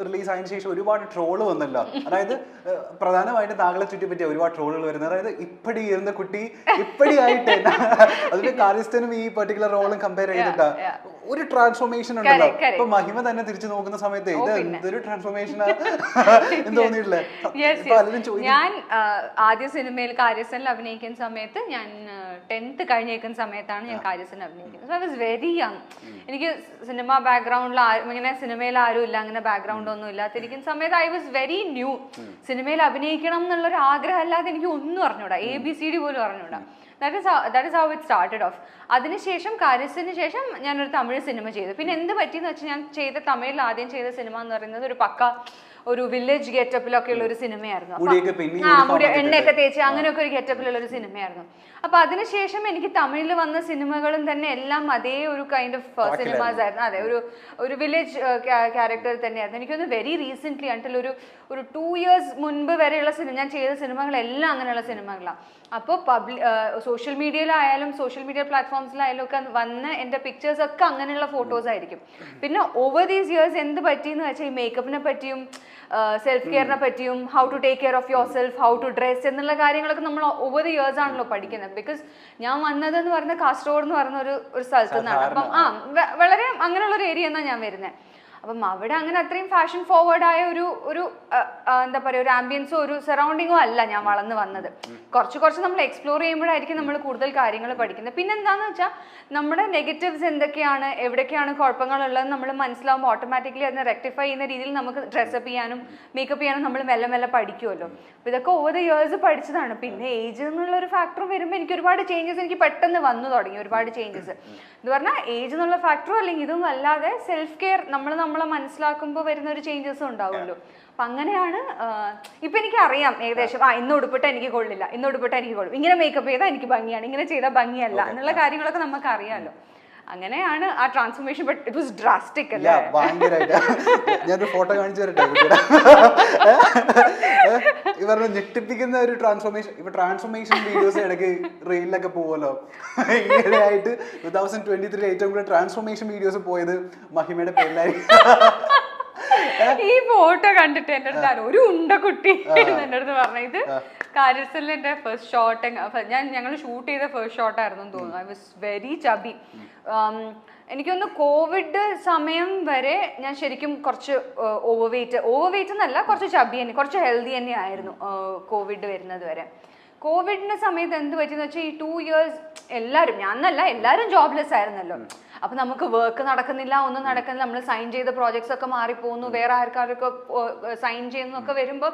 Release ആയതിനു ശേഷം ഒരുപാട് ട്രോള് വന്നല്ലോ. അതായത് പ്രധാനമായിട്ട് താങ്കളെ ചുറ്റിപ്പറ്റിയ ഒരുപാട് ട്രോളുകൾ വരുന്നത്. അതായത് ഇപ്പടി ഇരുന്ന കുട്ടി ഇപ്പടി ആയിട്ട് അതിന്റെ കാര്യസ്ഥനും ഈ പെർട്ടിക്കുലർ റോളും കമ്പയർ ചെയ്തിട്ടാ ഒരു ട്രാൻസ്ഫോർമേഷൻ ഉണ്ടല്ലോ. ഇപ്പൊ മഹിമ തന്നെ തിരിച്ചു നോക്കുന്ന സമയത്ത് ഇത് എന്തൊരു ട്രാൻസ്ഫോർമേഷൻ എന്ന് തോന്നിയിട്ടില്ലേ? ഞാൻ ആദ്യ സിനിമയിൽ കാര്യസ്ഥനിൽ അഭിനയിക്കുന്ന സമയത്ത് ഞാൻ 10th കഴിഞ്ഞേക്കുന്ന സമയത്താണ് ഞാൻ കാര്യസ്ഥനിൽ അഭിനയിക്കുന്നത്. I was very young. എനിക്ക് സിനിമ ബാക്ക്ഗ്രൗണ്ടിൽ ഇങ്ങനെ സിനിമയിൽ ആരും ഇല്ല, അങ്ങനെ ബാക്ക്ഗ്രൗണ്ട് ഒന്നും ഇല്ലാത്തിരിക്കുന്ന സമയത്ത് ഐ വാസ് വെരി ന്യൂ. സിനിമയിൽ അഭിനയിക്കണം എന്നുള്ളൊരു ആഗ്രഹം അല്ലാതെ എനിക്ക് ഒന്നും അറിഞ്ഞൂടാ, ABCD പോലും അറിഞ്ഞൂടാ. that is how it started off. അതിനുശേഷം കാര്യസ്ഥന് ശേഷം ഞാനൊരു തമിഴ് സിനിമ ചെയ്തു. പിന്നെ എന്ത് പറ്റിയെന്ന് വെച്ചാൽ ഞാൻ ചെയ്ത തമിഴിൽ ആദ്യം ചെയ്ത സിനിമ എന്ന് പറയുന്നത് ഒരു പക്ക ഒരു വില്ലേജ് ഗെറ്റപ്പിലൊക്കെ ഉള്ള ഒരു സിനിമയായിരുന്നു. എണ്ണയൊക്കെ തേച്ച് അങ്ങനെയൊക്കെ ഒരു ഗെറ്റപ്പിലുള്ള ഒരു സിനിമയായിരുന്നു. അപ്പൊ അതിനുശേഷം എനിക്ക് തമിഴിൽ വന്ന സിനിമകളും തന്നെ എല്ലാം അതേ ഒരു കൈൻഡ് ഓഫ് സിനിമാസ് ആയിരുന്നു. അതെ, ഒരു വില്ലേജ് ക്യാരക്ടർ തന്നെയായിരുന്നു. എനിക്കൊന്ന് വെരി റീസെന്റ് ആണ്ടിൽ ഒരു 2 years മുൻപ് വരെയുള്ള ഞാൻ ചെയ്ത സിനിമകളെല്ലാം അങ്ങനെയുള്ള സിനിമകളാണ്. അപ്പോൾ സോഷ്യൽ മീഡിയയിലായാലും സോഷ്യൽ മീഡിയ പ്ലാറ്റ്ഫോംസിലായാലും ഒക്കെ വന്ന് എൻ്റെ പിക്ചേഴ്സ് ഒക്കെ അങ്ങനെയുള്ള ഫോട്ടോസ് ആയിരിക്കും. പിന്നെ ഓവർ ദീസ് ഇയേഴ്സ് എന്ത് പറ്റിയെന്ന് വെച്ചാൽ ഈ മേക്കപ്പിനെ പറ്റിയും സെൽഫ് കെയറിനെ പറ്റിയും how to take care of yourself, how to dress എന്നുള്ള കാര്യങ്ങളൊക്കെ നമ്മൾ ഓവർ ദി ഇയേഴ്സ് ആണല്ലോ പഠിക്കുന്നത്. ബിക്കോസ് ഞാൻ വന്നതെന്ന് പറയുന്നത് കാസർഗോഡ് എന്ന് പറയുന്ന ഒരു സ്ഥലത്തു നിന്നാണ്. അപ്പം വളരെ അങ്ങനെയുള്ള ഒരു ഏരിയ എന്നാണ് ഞാൻ വരുന്നത്. അപ്പം അവിടെ അങ്ങനെ അത്രയും ഫാഷൻ ഫോർവേഡായ ഒരു എന്താ പറയുക, ഒരു ആംബിയൻസോ ഒരു സറൗണ്ടിങ്ങോ അല്ല ഞാൻ വളർന്ന് വന്നത്. കുറച്ച് നമ്മൾ എക്സ്പ്ലോർ ചെയ്യുമ്പോഴായിരിക്കും നമ്മൾ കൂടുതൽ കാര്യങ്ങൾ പഠിക്കുന്നത്. പിന്നെ എന്താണെന്ന് വെച്ചാൽ നമ്മുടെ നെഗറ്റീവ്സ് എന്തൊക്കെയാണ്, എവിടെയൊക്കെയാണ് കുഴപ്പങ്ങളുള്ളത് നമ്മൾ മനസ്സിലാവുമ്പോൾ ഓട്ടോമാറ്റിക്കലി അതിനെ റെക്ടിഫൈ ചെയ്യുന്ന രീതിയിൽ നമുക്ക് ഡ്രസ്സപ്പ് ചെയ്യാനും മേക്കപ്പ് ചെയ്യാനും നമ്മൾ മെല്ലെ മെല്ലെ പഠിക്കുമല്ലോ. അപ്പോൾ ഇതൊക്കെ ഓവർ ദ ഇയേഴ്സ് പഠിച്ചതാണ്. പിന്നെ ഏജ് എന്നുള്ള ഒരു ഫാക്ടർ വരുമ്പോൾ എനിക്ക് ഒരുപാട് ചേഞ്ചസ് എനിക്ക് പെട്ടെന്ന് വന്നു തുടങ്ങി. ഒരുപാട് ചേഞ്ചസ് എന്ന് പറഞ്ഞാൽ ഏജ് എന്നുള്ള ഫാക്ടറോ അല്ലെങ്കിൽ ഇതും അല്ലാതെ സെൽഫ് കെയർ നമ്മളെ മനസ്സിലാക്കുമ്പോൾ വരുന്ന ഒരു ചേഞ്ചസും ഉണ്ടാവുമല്ലോ. അപ്പൊ അങ്ങനെയാണ് ഇപ്പൊ എനിക്ക് അറിയാം ഏകദേശം ഇന്ന് ഉടുപ്പിട്ട എനിക്ക് കൊള്ളില്ല, ഇന്ന് ഉടുപ്പിട്ട എനിക്ക് കൊള്ളും, ഇങ്ങനെ മേക്കപ്പ് ചെയ്താൽ എനിക്ക് ഭംഗിയാണ്, ഇങ്ങനെ ചെയ്താൽ ഭംഗിയല്ല എന്നുള്ള കാര്യങ്ങളൊക്കെ നമുക്ക് അറിയാമല്ലോ. അങ്ങനെയാണ് ആ transformation. But it was drastic അല്ലേ? ഞാനൊരു ഫോട്ടോ കാണിച്ചു തരട്ടെ. ഇവരുടെ ഞെട്ടിപ്പിക്കുന്ന ഒരു ട്രാൻസ്ഫോർമേഷൻ. ഇപ്പൊ ട്രാൻസ്ഫോർമേഷൻ വീഡിയോസ് ഇടയ്ക്ക് റീലിലൊക്കെ പോവല്ലോ. ഈയിടെയായിട്ട് 2023 ഏറ്റവും കൂടുതൽ ട്രാൻസ്ഫോർമേഷൻ വീഡിയോസ് പോയത് മഹിമയുടെ പേരിലായിരിക്കും. ഈ ഫോട്ടോ കണ്ടിട്ട് എൻ്റെ അടുത്ത് ഒരു ഉണ്ട കുട്ടി എൻ്റെ അടുത്ത് പറഞ്ഞു, ഇത് കാര്യസ്ഥലിൽ എൻ്റെ ഫസ്റ്റ് ഷോട്ട് ഞങ്ങൾ ഷൂട്ട് ചെയ്ത ഫസ്റ്റ് ഷോട്ടായിരുന്നു തോന്നുന്നു. I was very chubby. എനിക്കൊന്ന് കോവിഡ് സമയം വരെ ഞാൻ ശരിക്കും കുറച്ച് ഓവർ വെയിറ്റ് എന്നല്ല, കുറച്ച് ചബി തന്നെ, കുറച്ച് ഹെൽത്തി തന്നെ ആയിരുന്നു കോവിഡ് വരുന്നത് വരെ. കോവിഡിന്റെ സമയത്ത് എന്ത് പറ്റിയെന്ന് വെച്ചാൽ ഈ 2 years എല്ലാവരും, ഞാനല്ല എല്ലാവരും ജോബ്ലെസ് ആയിരുന്നല്ലോ. അപ്പൊ നമുക്ക് വർക്ക് നടക്കുന്നില്ല, ഒന്നും നടക്കുന്നില്ല. നമ്മൾ സൈൻ ചെയ്ത പ്രോജക്ട്സ് ഒക്കെ മാറിപ്പോകുന്നു, വേറെ ആൾക്കാരൊക്കെ സൈൻ ചെയ്യുന്നൊക്കെ വരുമ്പോൾ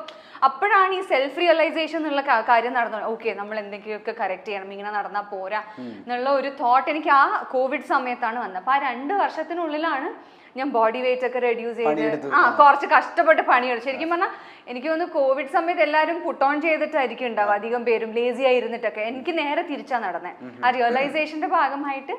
അപ്പോഴാണ് ഈ സെൽഫ് റിയലൈസേഷൻ എന്നുള്ള കാര്യം നടന്നത്. ഓക്കെ, നമ്മൾ എന്തെങ്കിലുമൊക്കെ കറക്റ്റ് ചെയ്യണം, ഇങ്ങനെ നടന്നാൽ പോരാ എന്നുള്ള ഒരു തോട്ട് എനിക്ക് ആ കോവിഡ് സമയത്താണ് വന്നത്. അപ്പൊ ആ 2 വർഷത്തിനുള്ളിലാണ് ഞാൻ ബോഡി വെയിറ്റ് ഒക്കെ റെഡ്യൂസ് ചെയ്ത് കുറച്ച് കഷ്ടപ്പെട്ട് പണിയെടുത്തു. ശരിക്കും പറഞ്ഞാൽ എനിക്ക് തോന്നുന്നു കോവിഡ് സമയത്ത് എല്ലാവരും പുട്ട് ഓൺ ചെയ്തിട്ടായിരിക്കും ഉണ്ടാവും, അധികം പേരും ലേസി ആയിരുന്നിട്ടൊക്കെ. എനിക്ക് നേരെ തിരിച്ചാ നടന്നത്. ആ റിയലൈസേഷന്റെ ഭാഗമായിട്ട്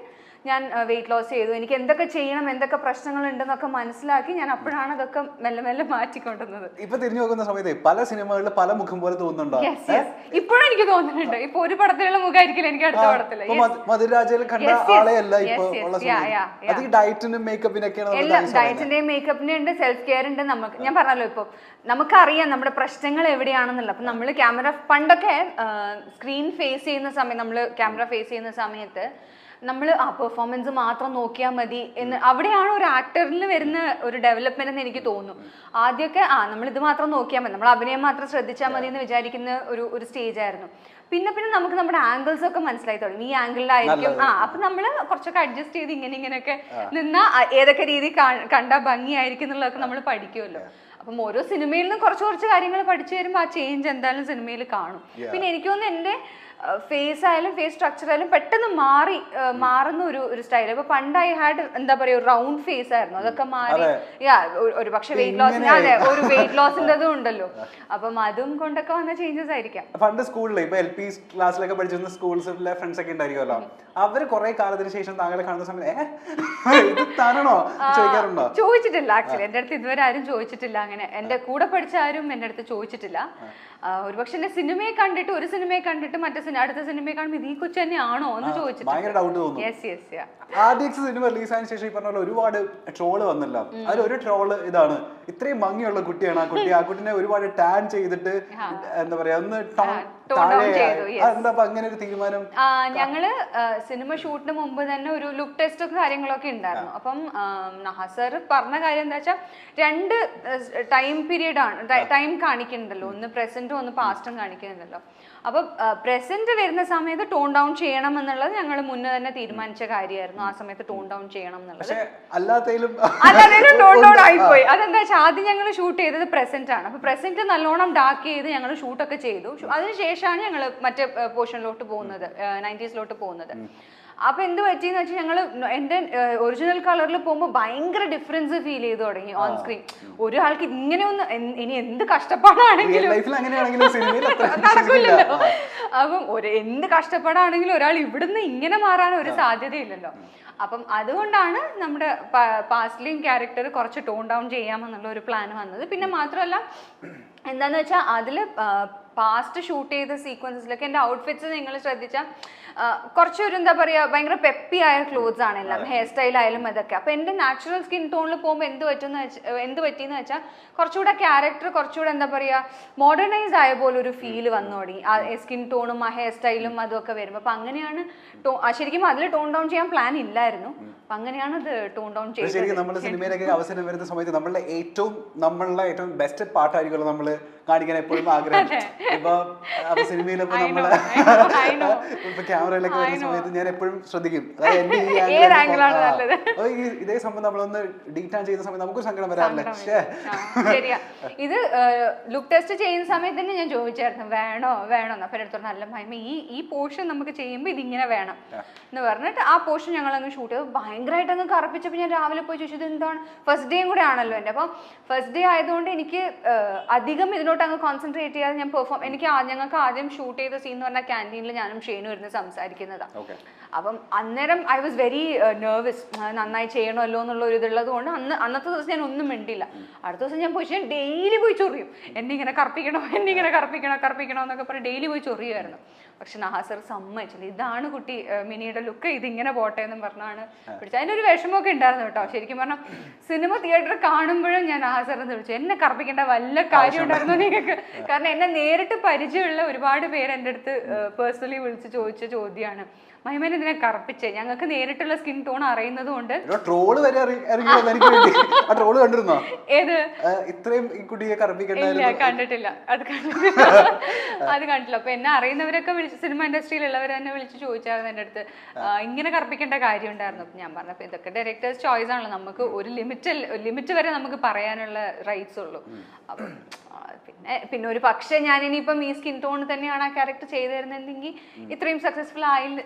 ഞാൻ വെയിറ്റ് ലോസ് ചെയ്തു. എനിക്ക് എന്തൊക്കെ ചെയ്യണം, എന്തൊക്കെ പ്രശ്നങ്ങൾ ഉണ്ടെന്നൊക്കെ മനസ്സിലാക്കി ഞാൻ അപ്പോഴാണ് അതൊക്കെ മെല്ലെ മെല്ലെ മാറ്റിക്കൊണ്ടുവന്നത്. ഇപ്പൊ തിരിഞ്ഞു നോക്കുന്ന സമയത്ത് പല സിനിമകളിൽ പല മുഖം പോലെ തോന്നുന്നുണ്ടോ? ഇപ്പോഴും എനിക്ക് തോന്നുന്നുണ്ട്. ഇപ്പൊ ഒരു പടത്തിലുള്ള മുഖമായിരിക്കില്ല എനിക്ക് അടുത്ത പടത്തില്. മധുരാജയിൽ കണ്ട ആളെയല്ല ഇപ്പൊ ഉള്ള ഡയറ്റിനും മേക്കപ്പിനൊക്കെയാണ്. ഡയറ്റിന്റെയും മേക്കപ്പിന്റെ ഉണ്ട്, സെൽഫ് കെയർ ഉണ്ട്. നമുക്ക് ഞാൻ പറഞ്ഞല്ലോ ഇപ്പൊ നമുക്കറിയാം നമ്മുടെ പ്രശ്നങ്ങൾ എവിടെയാണെന്നുള്ള. അപ്പൊ നമ്മള് ക്യാമറ പണ്ടൊക്കെ സ്ക്രീൻ ഫേസ് ചെയ്യുന്ന സമയം, നമ്മള് ക്യാമറ ഫേസ് ചെയ്യുന്ന സമയത്ത് നമ്മൾ പെർഫോമൻസ് മാത്രം നോക്കിയാൽ മതി എന്ന്, അവിടെയാണ് ഒരു ആക്ടറിൽ വരുന്ന ഒരു ഡെവലപ്മെന്റ് എന്ന് എനിക്ക് തോന്നുന്നു. ആദ്യമൊക്കെ നമ്മൾ ഇത് മാത്രം നോക്കിയാൽ മതി, നമ്മൾ അഭിനയം മാത്രം ശ്രദ്ധിച്ചാൽ മതി എന്ന് വിചാരിക്കുന്ന ഒരു സ്റ്റേജ് ആയിരുന്നു. പിന്നെ നമുക്ക് നമ്മുടെ ആംഗിൾസ് ഒക്കെ മനസ്സിലായി തുടങ്ങി. ഈ ആംഗിളിലായിരിക്കും അപ്പൊ നമ്മൾ കുറച്ചൊക്കെ അഡ്ജസ്റ്റ് ചെയ്ത് ഇങ്ങനെയൊക്കെ നിന്നാ ഏതൊക്കെ രീതി കണ്ടാൽ ഭംഗിയായിരിക്കും എന്നുള്ളതൊക്കെ നമ്മൾ പഠിക്കുമല്ലോ. അപ്പം ഓരോ സിനിമയിൽ നിന്നും കുറച്ച് കാര്യങ്ങൾ പഠിച്ചു വരുമ്പോൾ ആ ചേഞ്ച് എന്തായാലും സിനിമയിൽ കാണും. പിന്നെ എനിക്ക് തോന്നുന്നു എൻ്റെ ഫേസ് ആയാലും ഫേസ് സ്ട്രക്ചർ ആയാലും പെട്ടെന്ന് മാറുന്ന ഒരു സ്റ്റൈൽ. ഇപ്പൊ പണ്ട് ഐ ഹാഡ് എന്താ പറയാ ഒരു റൗണ്ട് ഫേസ് ആയിരുന്നു, അതൊക്കെ മാറി ഒരു പക്ഷെ വെയിറ്റ് ലോസിന് ഒരു വെയിറ്റ് ലോസിൻ്റെതും ഉണ്ടല്ലോ. അപ്പം അതും കൊണ്ടൊക്കെ വന്ന ചേഞ്ചസ് ആയിരിക്കാം. പണ്ട് സ്കൂളിൽ ഇപ്പൊ LP ക്ലാസ്സിലൊക്കെ പഠിച്ചിരുന്ന സ്കൂൾസിലെ ഫ്രണ്ട്സ് ഒക്കെ ഉണ്ടായിരിക്കുമല്ലോ, അവര് കുറെ കാലത്തിന് ശേഷം താങ്കളെ കാണുന്ന സമയത്ത് ഇത് താനാണോ ചോദിക്കാറുണ്ടോ? ചോദിച്ചിട്ടില്ല ആക്ച്വലി, എന്റെ അടുത്ത് ഇതുവരെ ആരും ചോദിച്ചിട്ടില്ല അങ്ങനെ. അങ്ങനെ എന്റെ കൂടെ പഠിച്ച ആരും എന്റെ അടുത്ത് ചോദിച്ചിട്ടില്ല. ഒരുപക്ഷെ എന്റെ സിനിമയെ കണ്ടിട്ട് ഒരു സിനിമയെ കണ്ടിട്ട് അടുത്ത സിനിമയെ കാണുമ്പോൾ ഈ കൊച്ചു തന്നെയാണോ എന്ന് ചോദിച്ചിട്ടുണ്ട്. Yes yes. ആദ്യത്തെ സിനിമ റിലീസായതിനു ശേഷം ഈ പറഞ്ഞ പോലെ ഒരുപാട് ട്രോള് വന്നല്ലോ. അതിലൊരു ട്രോള് ഇതാണ്, ഇത്രയും ഭംഗിയുള്ള കുട്ടിയാണ് ആ കുട്ടിനെ ഒരുപാട് ടാൻ ചെയ്തിട്ട് എന്താ പറയാ ഒന്ന് അങ്ങനെ ഒരു തീരുമാനം. ഞങ്ങള് സിനിമ ഷൂട്ടിന് മുമ്പ് തന്നെ ഒരു ലുക്ക് ടെസ്റ്റ് ഒക്കെ കാര്യങ്ങളൊക്കെ ഉണ്ടായിരുന്നു. അപ്പം നഹാസർ പറഞ്ഞ കാര്യം എന്താ വെച്ചാൽ 2 ടൈം പീരീഡ് ആണ്, ടൈം കാണിക്കുന്നുണ്ടല്ലോ, ഒന്ന് പ്രസന്റും ഒന്ന് പാസ്റ്റും കാണിക്കുന്നുണ്ടല്ലോ. അപ്പൊ പ്രസന്റ് വരുന്ന സമയത്ത് ടോൺ ഡൗൺ ചെയ്യണം എന്നുള്ളത് ഞങ്ങൾ മുന്നേ തന്നെ തീരുമാനിച്ച കാര്യമായിരുന്നു. ആ സമയത്ത് ടോൺ ഡൗൺ ചെയ്യണം എന്നുള്ളത്. അല്ലാത്തതിലും ടോൺ ഡൗൺ ആയിപ്പോയി. അതെന്താ വെച്ചാൽ ആദ്യം ഞങ്ങൾ ഷൂട്ട് ചെയ്തത് പ്രസന്റ് ആണ്. അപ്പൊ പ്രസന്റ് നല്ലോണം ഡാർക്ക് ചെയ്ത് ഞങ്ങൾ ഷൂട്ടൊക്കെ ചെയ്തു. അതിനുശേഷമാണ് ഞങ്ങൾ മറ്റേ പോർഷനിലോട്ട് പോകുന്നത്, 90s പോകുന്നത്. അപ്പൊ എന്ത് പറ്റിയെന്ന് വെച്ചാൽ ഞങ്ങള് എന്റെ ഒറിജിനൽ കളറിൽ പോകുമ്പോൾ ഭയങ്കര ഡിഫറൻസ് ഫീൽ ചെയ്തു തുടങ്ങി ഓൺ സ്ക്രീൻ. ഒരാൾക്ക് ഇങ്ങനെ ഒന്ന് ഇനി എന്ത് കഷ്ടപ്പാടാണെങ്കിലും നടക്കില്ലല്ലോ. അപ്പം എന്ത് കഷ്ടപ്പാടാണെങ്കിലും ഒരാൾ ഇവിടുന്ന് ഇങ്ങനെ മാറാൻ ഒരു സാധ്യതയില്ലല്ലോ. അപ്പം അതുകൊണ്ടാണ് നമ്മുടെ പാസ്റ്റിലെയും ക്യാരക്ടർ കുറച്ച് ടോൺ ഡൗൺ ചെയ്യാമെന്നുള്ള ഒരു പ്ലാൻ വന്നത്. പിന്നെ മാത്രമല്ല എന്താന്ന് വെച്ചാൽ അതിൽ പാസ്റ്റ് ഷൂട്ട് ചെയ്ത സീക്വൻസിലൊക്കെ എൻ്റെ ഔട്ട്ഫിറ്റ്സ് നിങ്ങൾ ശ്രദ്ധിച്ചാൽ കുറച്ചൊരു എന്താ പറയുക ഭയങ്കര പെപ്പി ആയ ക്ലോത്ത്സ് ആണ് എല്ലാം, ഹെയർ സ്റ്റൈൽ ആയാലും അതൊക്കെ. അപ്പം എൻ്റെ നാച്ചുറൽ സ്കിൻ ടോണിൽ പോകുമ്പോൾ എന്ത് പറ്റിയെന്ന് വെച്ചാൽ കുറച്ചുകൂടെ ക്യാരക്ടർ കുറച്ചുകൂടെ എന്താ പറയുക മോഡേണൈസ്ഡ് ആയ പോലെ ഒരു ഫീൽ വന്നു തുടങ്ങി. ആ സ്കിൻ ടോണും ആ ഹെയർ സ്റ്റൈലും അതുമൊക്കെ വരുമ്പോൾ. അപ്പം അങ്ങനെയാണ് ശരിക്കും അതിൽ ടോൺ ഡൗൺ ചെയ്യാൻ പ്ലാൻ ഇല്ലായിരുന്നു. അപ്പം അങ്ങനെയാണ് അത് ടോൺ ഡൗൺ ചെയ്തത്. ശരിക്കും നമ്മുടെ സിനിമയിലൊക്കെ അവസരം വരുന്ന സമയത്ത് നമ്മളുടെ ഏറ്റവും ബെസ്റ്റ് പാട്ടായിരിക്കുമല്ലോ നമ്മൾ കാണിക്കാൻ എപ്പോഴും ആഗ്രഹം. ഇപ്പൊ സിനിമയിലൊക്കെ നമ്മള് ഇപ്പൊ ക്യാമറയിലൊക്കെ വരുന്ന സമയത്ത് ഞാൻ എപ്പോഴും ശ്രദ്ധിക്കും, അതായത് ഇതേ സംഭവം നമ്മളൊന്ന് ഡീറ്റാൻ ചെയ്യുന്ന സമയത്ത് നമുക്ക് സങ്കടം വരാറില്ല. ശരിയാ. ഇത് ലുക്ക് ടെസ്റ്റ് ചെയ്യുന്ന സമയത്ത് തന്നെ ഞാൻ ചോദിച്ചായിരുന്നു വേണോ അപ്പൊ എടുത്തു നല്ല മഹിമ ഈ പോർഷൻ നമുക്ക് ചെയ്യുമ്പോൾ ഇതിങ്ങനെ വേണം എന്ന് പറഞ്ഞിട്ട് ആ പോർഷൻ ഞങ്ങൾ അങ്ങ് ഷൂട്ട് ചെയ്ത് ഭയങ്കരമായിട്ട് അങ്ങ് കറപ്പിച്ചപ്പോൾ ഞാൻ രാവിലെ പോയി ചോദിച്ചത് എന്താണ്, ഫസ്റ്റ് ഡേയും കൂടെ ആണല്ലോ എൻ്റെ. അപ്പം ഫസ്റ്റ് ഡേ ആയതുകൊണ്ട് എനിക്ക് അധികം ഇതിനോട്ട് അങ്ങ് കോൺസെൻട്രേറ്റ് ചെയ്യാതെ ഞാൻ ഞങ്ങൾക്ക് ആദ്യം ഷൂട്ട് ചെയ്ത സീൻ എന്ന് പറഞ്ഞാൽ ക്യാൻറ്റീനിൽ ഞാനും ഷെയ്നും ഇരുന്ന് സംസാരിക്കുന്നതാണ്. അപ്പം അന്നേരം ഐ വാസ് വെരി നെർവസ്, നന്നായി ചെയ്യണമല്ലോ എന്നുള്ള ഒരു ഇതുള്ളത് കൊണ്ട് അന്നത്തെ ദിവസം ഞാൻ ഒന്നും മിണ്ടില്ല. അടുത്ത ദിവസം ഞാൻ പോയി ഡെയിലി പോയി ചൊറിയും, എന്നെ ഇങ്ങനെ കറപ്പിക്കണോ എന്നൊക്കെ പറഞ്ഞ് ഡെയിലി പോയി ചൊറിയുമായിരുന്നു. പക്ഷെ നഹാസർ സമ്മതിച്ചില്ല, ഇതാണ് കുട്ടി മിനിയുടെ ലുക്ക്, ഇതിങ്ങനെ പോട്ടെ എന്നും പറഞ്ഞാണ് പിടിച്ചത്. അതിനൊരു വിഷമമൊക്കെ ഉണ്ടായിരുന്നു കേട്ടോ. ശരിക്കും പറഞ്ഞാൽ സിനിമ തിയേറ്ററിൽ കാണുമ്പോഴും ഞാൻ നഹാസറിന്ന് വിളിച്ചു, എന്നെ കറപ്പിക്കേണ്ട വല്ല കാര്യം ഉണ്ടായിരുന്നു നിങ്ങൾക്ക്? കാരണം എന്നെ നേരിട്ട് പരിചയമുള്ള ഒരുപാട് പേര് എൻ്റെ അടുത്ത് പേഴ്സണലി വിളിച്ച് ചോദിച്ച ചോദ്യമാണ്, മഹിമേനെ ഇതിനെ കറപ്പിച്ചേ, ഞങ്ങൾക്ക് നേരിട്ടുള്ള സ്കിൻ ടോൺ അറിയുന്നത് കൊണ്ട്. ട്രോള് വരെ കണ്ടിരുന്നോ? ഏത് ഇത്രയും കുട്ടിയെ കണ്ടിട്ടില്ല, അത് കണ്ടിട്ടില്ല. അപ്പൊ എന്നെ അറിയുന്നവരൊക്കെ വിളിച്ച്, സിനിമ ഇൻഡസ്ട്രിയിലുള്ളവർ തന്നെ വിളിച്ച് ചോദിച്ചായിരുന്നു എൻ്റെ അടുത്ത് ഇങ്ങനെ കറപ്പിക്കേണ്ട കാര്യം ഉണ്ടായിരുന്നു. അപ്പൊ ഞാൻ പറഞ്ഞപ്പോ ഇതൊക്കെ ഡയറക്ടേഴ്സ് ചോയ്സ് ആണല്ലോ, നമുക്ക് ഒരു ലിമിറ്റ് വരെ നമുക്ക് പറയാനുള്ള റൈറ്റ്സ് ഉള്ളൂ. അപ്പൊ പിന്നെ ഒരു പക്ഷെ ഞാൻ ഇനിയിപ്പം ഈ സ്കിൻ ടോൺ തന്നെയാണ് ആ ക്യാരക്ടർ ചെയ്തു തരുന്നെങ്കിൽ ഇത്രയും സക്സസ്ഫുൾ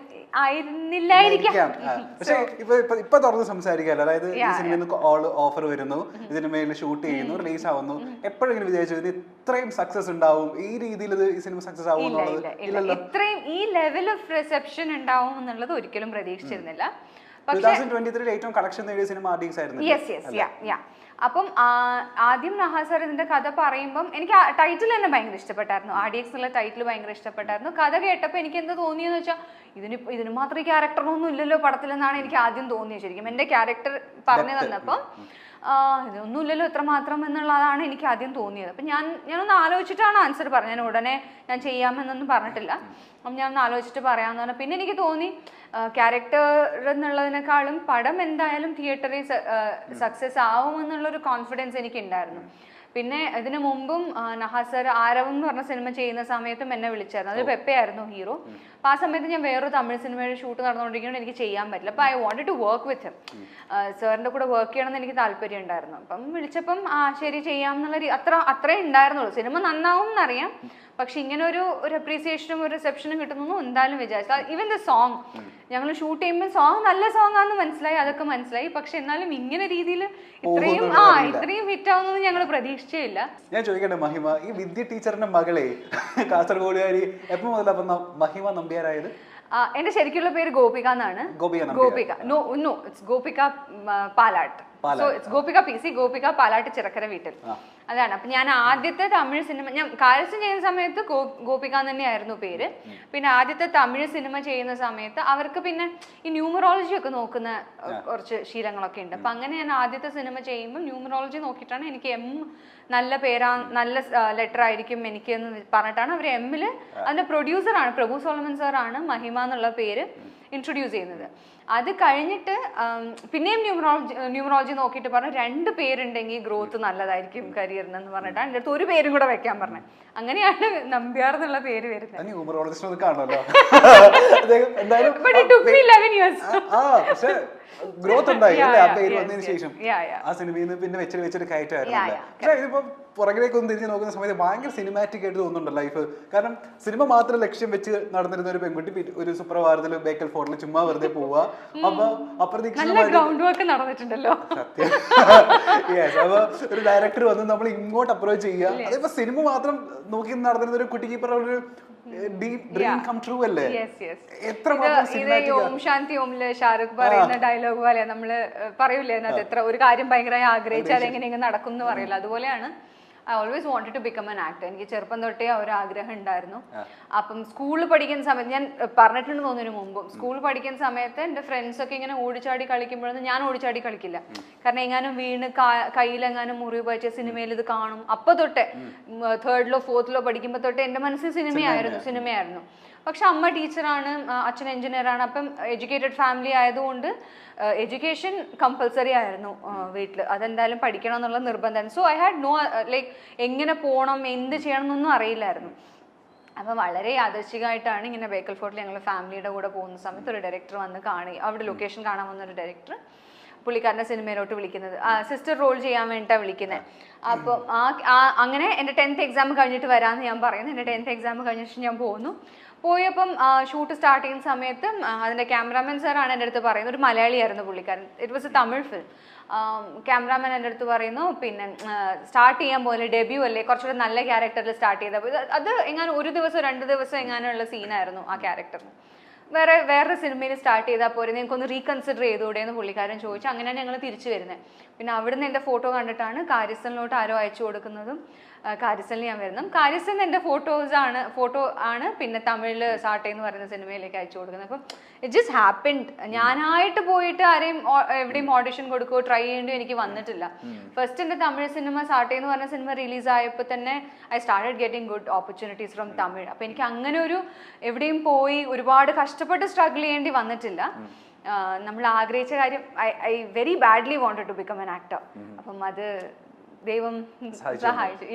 ആയിരുന്നില്ലായിരിക്കാം. പക്ഷെ ഇപ്പൊ തുറന്ന് സംസാരിക്കാമല്ലോ, അതായത് ഈ സിനിമയിൽ ഓഫർ വരുന്നു, ഇതിന് മേലിൽ ഷൂട്ട് ചെയ്യുന്നു, റിലീസ് ആവുന്നു, എപ്പോഴെങ്കിലും വിചാരിച്ചു ഇത് ഇത്രയും സക്സസ് ഉണ്ടാവും, ഈ രീതിയിൽ ഈ സിനിമ സക്സസ് ആവും എന്നുള്ളത്? ഇത്രയും ഈ ലെവൽ ഓഫ് റിസെപ്ഷൻ ഉണ്ടാവും എന്നുള്ളത് ഒരിക്കലും പ്രതീക്ഷിച്ചിരുന്നില്ല. 2023 ഏറ്റവും കളക്ഷൻ നേടിയ സിനിമ ആർഡിഎക്സ് ആയിരുന്നു. അപ്പം ആദ്യം നഹാസർ ഇതിന്റെ കഥ പറയുമ്പം എനിക്ക് ടൈറ്റിൽ തന്നെ ഭയങ്കര ഇഷ്ടപ്പെട്ടായിരുന്നു. ആർഡിഎക്സ് എന്നുള്ള ടൈറ്റിൽ ഭയങ്കര ഇഷ്ടപ്പെട്ടായിരുന്നു. കഥ കേട്ടപ്പോൾ എനിക്ക് എന്ത് തോന്നിയെന്ന് വെച്ചാൽ ഇതിന് മാത്രം ക്യാരക്ടറൊന്നും ഇല്ലല്ലോ പടത്തിലെന്നാണ് എനിക്ക് ആദ്യം തോന്നിയത്. ശരിക്കും എൻ്റെ ക്യാരക്ടർ പറഞ്ഞു തന്നപ്പം ഇതൊന്നുമില്ലല്ലോ എത്രമാത്രം എന്നുള്ളതാണ് എനിക്ക് ആദ്യം തോന്നിയത്. അപ്പം ഞാനൊന്ന് ആലോചിച്ചിട്ടാണ് ആൻസർ പറഞ്ഞത്. ഞാൻ ഉടനെ ഞാൻ ചെയ്യാമെന്നൊന്നും പറഞ്ഞിട്ടില്ല. അപ്പം ഞാനൊന്ന് ആലോചിച്ചിട്ട് പറയാമെന്ന് പറഞ്ഞു. പിന്നെ എനിക്ക് തോന്നി ക്യാരക്ടർ എന്നുള്ളതിനേക്കാളും പടം എന്തായാലും തിയേറ്ററിൽ സക്സസ് ആവുമെന്നുള്ളൊരു കോൺഫിഡൻസ് എനിക്ക് ഉണ്ടായിരുന്നു. പിന്നെ ഇതിനു മുമ്പും നഹാസർ ആരവം എന്ന് പറഞ്ഞ സിനിമ ചെയ്യുന്ന സമയത്തും എന്നെ വിളിച്ചായിരുന്നു. അതിൽ പെപ്പയായിരുന്നു ഹീറോ. അപ്പോൾ ആ സമയത്ത് ഞാൻ വേറൊരു തമിഴ് സിനിമയുടെ ഷൂട്ട് നടന്നുകൊണ്ടിരിക്കുന്നത് എനിക്ക് ചെയ്യാൻ പറ്റില്ല. അപ്പോൾ I wanted to work with him. സാറിൻ്റെ കൂടെ വർക്ക് ചെയ്യണമെന്ന് എനിക്ക് താല്പര്യം ഉണ്ടായിരുന്നു. അപ്പം വിളിച്ചപ്പം ശരി ചെയ്യാം എന്നുള്ള അത്രേ ഉണ്ടായിരുന്നുള്ളൂ. സിനിമ നന്നാവും എന്നറിയാം, പക്ഷെ ഇങ്ങനെ ഒരു അപ്രീസിയേഷനും ഒരു റിസെപ്ഷനും കിട്ടുന്നു എന്തായാലും വിചാരിച്ചു. ഈവൻ ദ സോങ് ഞങ്ങൾ ഷൂട്ട് ചെയ്യുമ്പോൾ സോങ് നല്ല സോങ് ആണെന്ന് മനസ്സിലായി, അതൊക്കെ മനസ്സിലായി. പക്ഷെ എന്നാലും ഇങ്ങനെ രീതിയിൽ ഇത്രയും ഹിറ്റ് ആവുന്നത് ഞങ്ങൾ പ്രതീക്ഷിച്ചേ ഇല്ല. ഞാൻ ചോദിക്കട്ടെ മഹിമ, ഈ വിദ്യ ടീച്ചറിന്റെ മകളെ കാസർഗോഡുകാരി എപ്പോ മുതലാ മഹിമ നമ്പ്യാരായത്? എന്റെ ശരിക്കുള്ള പേര് ഗോപിക എന്നാണ്. Gopika Palat. So it's Gopika PC, Gopika Palat Chirakkara വീട്ടിൽ. അതാണ്. അപ്പൊ ഞാൻ ആദ്യത്തെ തമിഴ് സിനിമ ഞാൻ കാരസ്ഥൻ ചെയ്യുന്ന സമയത്ത് ഗോപിക തന്നെയായിരുന്നു പേര്. പിന്നെ ആദ്യത്തെ തമിഴ് സിനിമ ചെയ്യുന്ന സമയത്ത് അവർക്ക് പിന്നെ ഈ ന്യൂമറോളജി ഒക്കെ നോക്കുന്ന കുറച്ച് ശീലങ്ങളൊക്കെ ഉണ്ട്. അപ്പൊ അങ്ങനെ ഞാൻ ആദ്യത്തെ സിനിമ ചെയ്യുമ്പോൾ ന്യൂമറോളജി നോക്കിയിട്ടാണ് എനിക്ക് നല്ല പേരാ, നല്ല ലെറ്റർ ആയിരിക്കും എനിക്ക് എന്ന് പറഞ്ഞിട്ടാണ് അവർ എമ്മില് അതിന്റെ പ്രൊഡ്യൂസറാണ് പ്രഭു സോളമൻ സാറാണ് മഹിമ എന്നുള്ള പേര് ഇൻട്രൊഡ്യൂസ് ചെയ്യുന്നത്. അത് കഴിഞ്ഞിട്ട് പിന്നെയും ന്യൂമറോളജി നോക്കിയിട്ട് പറഞ്ഞു 2 പേരുണ്ടെങ്കിൽ ഗ്രോത്ത് നല്ലതായിരിക്കും കരിയറിന് എന്ന് പറഞ്ഞിട്ടാണ് എൻ്റെ അടുത്ത് ഒരു പേരും കൂടെ വെക്കാൻ പറഞ്ഞത്. അങ്ങനെയാണ് നമ്പ്യാർ എന്നുള്ള പേര് വരുന്നത്. ഗ്രോത്ത് ഉണ്ടായി അല്ലേ ആ പേര് വന്നതിന് ശേഷം ആ സിനിമയിൽ നിന്ന് പിന്നെ വെച്ചിട്ട് കയറ്റായിരുന്നു. പക്ഷെ ഇതിപ്പോ പുറകിലേക്ക് ഒന്ന് തിരിഞ്ഞ് നോക്കുന്ന സമയത്ത് ഭയങ്കര സിനിമാറ്റിക് ആയിട്ട് തോന്നുന്നുണ്ട് ലൈഫ്. കാരണം സിനിമ മാത്രം ലക്ഷ്യം വെച്ച് നടന്നിരുന്ന ഒരു പെൺകുട്ടി ഒരു സുപ്രഭാതത്തിൽ ബേക്കൽ ഫോർട്ടിൽ ചുമ്മാ വെറുതെ പോവുക. അപ്പൊ നടന്നിട്ടുണ്ടല്ലോ സത്യം. അപ്പൊ ഒരു ഡയറക്ടർ വന്ന് നമ്മൾ ഇങ്ങോട്ട് അപ്രോച്ച് ചെയ്യുക. അതിപ്പോ സിനിമ മാത്രം നോക്കി നടന്നിരുന്ന ഒരു കുട്ടിക്ക് ഇപ്പൊ ഒരു ഡ്രീം കം ട്രൂ അല്ലേ? ഓം ശാന്തി ഓമില് ഷാരൂഖ് പറയുന്ന ഡയലോഗ് പോലെ നമ്മള് പറയൂലേ അതിനകത്ത് എത്ര ഒരു കാര്യം ഭയങ്കരമായി ആഗ്രഹിച്ചാൽ എങ്ങനെയെങ്കിലും നടക്കും എന്ന് പറയില്ല. അതുപോലെയാണ് I always wanted to become an actor. എനിക്ക് ചെറുപ്പം തൊട്ടേ ആ ഒരു ആഗ്രഹം ഉണ്ടായിരുന്നു. അപ്പം സ്കൂളിൽ പഠിക്കുന്ന സമയത്ത് ഞാൻ പറഞ്ഞിട്ടുണ്ട് തോന്നുന്നതിന് മുമ്പും സ്കൂളിൽ പഠിക്കുന്ന സമയത്ത് എൻ്റെ ഫ്രണ്ട്സ് ഒക്കെ ഇങ്ങനെ ഓടിച്ചാടി കളിക്കുമ്പോഴൊന്നും ഞാൻ ഓടിച്ചാടി കളിക്കില്ല. കാരണം എങ്ങാനും വീണ് കയ്യിലെങ്ങാനും മുറിവ് പറ്റിയ സിനിമയിൽ ഇത് കാണും. അപ്പൊ തൊട്ടേ 3rd ലോ 4th ലോ പഠിക്കുമ്പോൾ തൊട്ടേ എൻ്റെ മനസ്സിൽ സിനിമയായിരുന്നു. പക്ഷെ അമ്മ ടീച്ചറാണ്, അച്ഛൻ എഞ്ചിനീയറാണ്. അപ്പം എഡ്യൂക്കേറ്റഡ് ഫാമിലി ആയതുകൊണ്ട് എഡ്യൂക്കേഷൻ കമ്പൽസറി ആയിരുന്നു വീട്ടിൽ. അതെന്തായാലും പഠിക്കണം എന്നുള്ള നിർബന്ധമായിരുന്നു. So I had no like എങ്ങനെ പോകണം എന്ത് ചെയ്യണം എന്നൊന്നും അറിയില്ലായിരുന്നു. അപ്പം വളരെ യാദൃശ്ചികമായിട്ടാണ് ഇങ്ങനെ ബേക്കൽ ഫോർട്ടിൽ ഞങ്ങൾ ഫാമിലിയുടെ കൂടെ പോകുന്ന സമയത്ത് ഒരു ഡയറക്ടർ വന്ന് അവിടെ ലൊക്കേഷൻ കാണാൻ വന്നൊരു ഡയറക്ടർ പുള്ളിക്കാരൻ്റെ സിനിമയിലോട്ട് വിളിക്കുന്നത് സിസ്റ്റർ റോൾ ചെയ്യാൻ വേണ്ടിയിട്ടാണ് വിളിക്കുന്നത്. അപ്പോൾ അങ്ങനെ എൻ്റെ 10th എക്സാം കഴിഞ്ഞിട്ട് വരാമെന്ന് ഞാൻ പറയുന്നു. എൻ്റെ 10th എക്സാം കഴിഞ്ഞിട്ട് ഞാൻ പോയപ്പം ഷൂട്ട് സ്റ്റാർട്ട് ചെയ്യുന്ന സമയത്ത് അതിൻ്റെ ക്യാമറാമാൻ സാറാണ് എൻ്റെ അടുത്ത് പറയുന്നത്. ഒരു മലയാളിയായിരുന്നു പുള്ളിക്കാരൻ. It was A Tamil film. Cameraman എൻ്റെ അടുത്ത് പറയുന്നു പിന്നെ സ്റ്റാർട്ട് ചെയ്യാൻ പോലെ ഡെബ്യൂ അല്ലേ, കുറച്ചുകൂടെ നല്ല ക്യാരക്ടറിൽ സ്റ്റാർട്ട് ചെയ്തപ്പോൾ അത് എങ്ങാനും 1 ദിവസം 2 ദിവസം എങ്ങാനുള്ള സീനായിരുന്നു ആ ക്യാരക്ടറിന്. വേറൊരു സിനിമയിൽ സ്റ്റാർട്ട് ചെയ്താൽ പോരെ, നിങ്ങൾക്കൊന്ന് റീകൺസിഡർ ചെയ്തുകൂടെ എന്ന് പുള്ളിക്കാരൻ ചോദിച്ചു. അങ്ങനെയാണ് ഞങ്ങൾ തിരിച്ചു വരുന്നത്. പിന്നെ അവിടുന്ന് എൻ്റെ ഫോട്ടോ കണ്ടിട്ടാണ് കാര്യസ്ഥലിലോട്ട് ആരോ അയച്ചു കൊടുക്കുന്നതും കാര്യസ്ഥലിൽ ഞാൻ വരുന്നതും. കാര്യസ്ഥലിന് എൻ്റെ ഫോട്ടോ ആണ് പിന്നെ തമിഴിൽ സാട്ടെ എന്ന് പറയുന്ന സിനിമയിലേക്ക് അയച്ചു കൊടുക്കുന്നത്. അപ്പം ഇറ്റ് ജസ്റ്റ് ഹാപ്പൻഡ്. ഞാനായിട്ട് പോയിട്ട് ആരെയും എവിടെയും ഓഡിഷൻ കൊടുക്കുകയോ ട്രൈ ചെയ്യേണ്ടോ എനിക്ക് വന്നിട്ടില്ല. ഫസ്റ്റ് എൻ്റെ തമിഴ് സിനിമ സാട്ടെ എന്ന് പറഞ്ഞ സിനിമ റിലീസ് ആയപ്പോൾ തന്നെ I started getting good opportunities from Tamil. അപ്പം എനിക്ക് അങ്ങനെ ഒരു എവിടെയും പോയി ഒരുപാട് കഷ്ടപ്പെട്ട് സ്ട്രഗിൾ ചെയ്യേണ്ടി വന്നിട്ടില്ല. നമ്മൾ ആഗ്രഹിച്ച കാര്യം I very badly wanted to become an actor. അപ്പം അത് ദൈവം സഹായിച്ചു.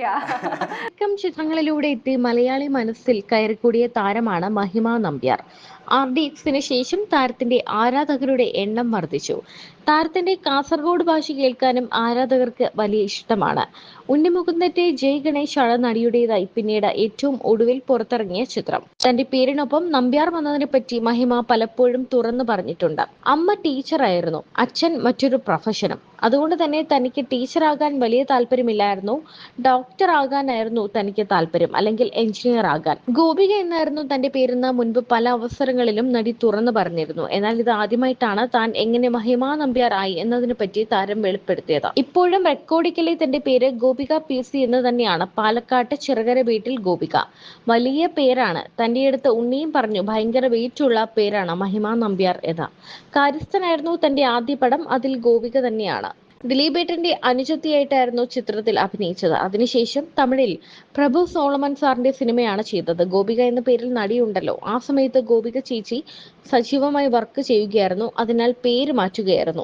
ചിത്രങ്ങളിലൂടെ എത്തി മലയാളി മനസ്സിൽ കയറിക്കൂടിയ താരമാണ് മഹിമ നമ്പ്യാർ. RDXന് ശേഷം താരത്തിന്റെ ആരാധകരുടെ എണ്ണം വർദ്ധിച്ചു. താരത്തിന്റെ കാസർഗോഡ് ഭാഷ കേൾക്കാനും ആരാധകർക്ക് വലിയ ഇഷ്ടമാണ്. ഉണ്ണിമുകുന്ദന്റെ ജയ് ഗണേശ് ആണ് നടിയുടേതായി പിന്നീട് ഏറ്റവും ഒടുവിൽ പുറത്തിറങ്ങിയ ചിത്രം. തന്റെ പേരിനൊപ്പം നമ്പ്യാർ വന്നതിനെ പറ്റി മഹിമ പലപ്പോഴും തുറന്നു പറഞ്ഞിട്ടുണ്ട്. അമ്മ ടീച്ചറായിരുന്നു, അച്ഛൻ മറ്റൊരു പ്രൊഫഷനും. അതുകൊണ്ട് തന്നെ തനിക്ക് ടീച്ചറാകാൻ വലിയ താല്പര്യമില്ലായിരുന്നു. ഡോക്ടർ ആകാനായിരുന്നു തനിക്ക് താല്പര്യം, അല്ലെങ്കിൽ എഞ്ചിനീയർ ആകാൻ. ഗോപിക എന്നായിരുന്നു തന്റെ പേരെന്ന് മുൻപ് പല അവസരങ്ങളിലും നടി തുറന്നു പറഞ്ഞിരുന്നു. എന്നാൽ ഇത് ആദ്യമായിട്ടാണ് താൻ എങ്ങനെ മഹിമ നമ്പ്യാർ ആയി എന്നതിനെ പറ്റി താരം വെളിപ്പെടുത്തിയത്. ഇപ്പോഴും റെക്കോർഡിക്കലി തന്റെ പേര് ഗോപിക PC എന്ന് തന്നെയാണ്. പാലക്കാട്ട് ചിറകര വീട്ടിൽ ഗോപിക. വലിയ പേരാണ്. തന്റെ അടുത്ത് ഉണ്ണിയും പറഞ്ഞു ഭയങ്കര വെയിറ്റുള്ള പേരാണ് മഹിമ നമ്പ്യാർ എന്ന്. കാര്യസ്ഥനായിരുന്നു തന്റെ ആദ്യ പടം. അതിൽ ഗോപിക തന്നെയാണ്. ദിലീപേട്ടന്റെ അനുജത്തിയായിട്ടായിരുന്നു ചിത്രത്തിൽ അഭിനയിച്ചത്. അതിനുശേഷം തമിഴിൽ പ്രഭു സോളമൻ സാറിന്റെ സിനിമയാണ് ചെയ്തത്. ഗോപിക എന്ന പേരിൽ നടിയുണ്ടല്ലോ. ആ സമയത്ത് ഗോപിക ചേച്ചി സജീവമായി വർക്ക് ചെയ്യുകയായിരുന്നു. അതിനാൽ പേര് മാറ്റുകയായിരുന്നു.